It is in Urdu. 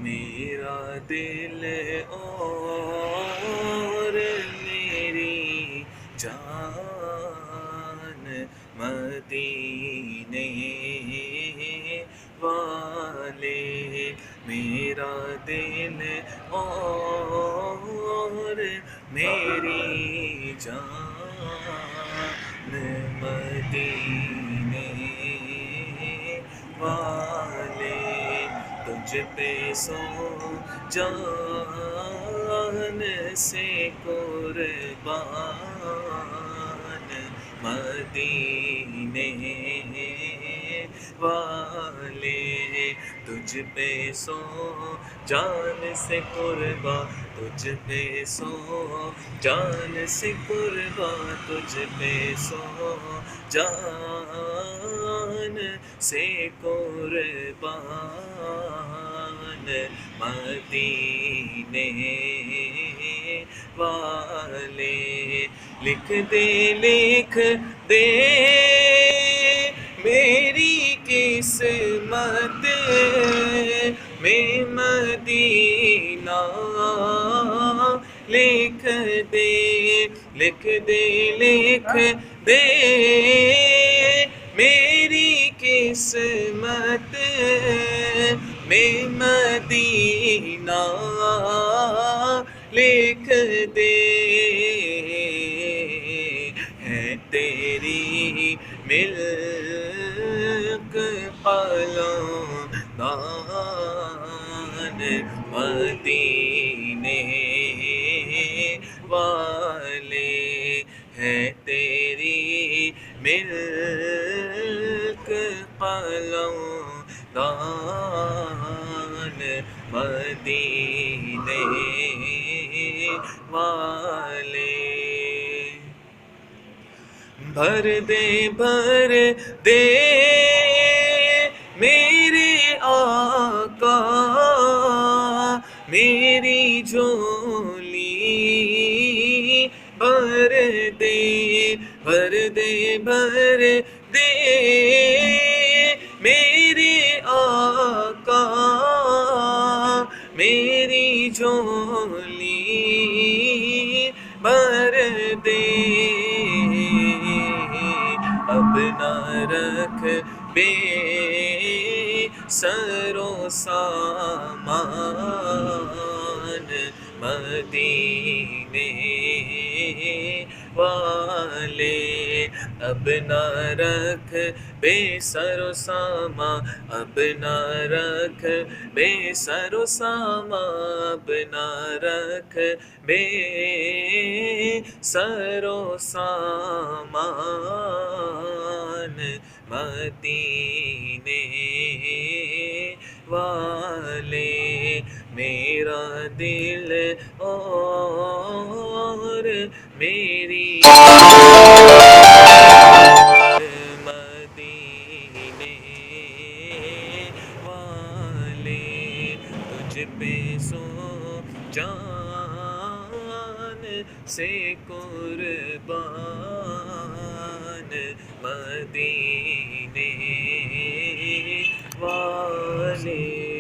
میرا دل اور میری جان مدینے والے، میرا دل اور میری جان مدینے والے، تجھ پہ سو جان سے قربان مدینے والے، تجھ پہ سو جان سے قربان، تجھ پہ سو جان سے قربان، تجھ پہ سو جان سے قربان مدینے والے، لکھ دے میری قسمت میں مدینہ، لکھ دے میری قسمت میں مدینہ، لکھ دے ہے تیری ملک قلمدان مدینے والے، ہے تیری ملک قلمدان مدینے والے، بھر دے میرے آقا میری جھولی، بھر دے میرے آقا میری جھولی، بھر دے اب نہ رکھ بے سر و سامان مدینے والے، اب نہ رکھ بے سر و سامان، اب نہ رکھ بے سر و سامان، اب نہ رکھ بے سر و سامان مدینے والے، میرا دل اور میری مدینے والے، تجھ پہ سو جان سے قربان مدینے والے۔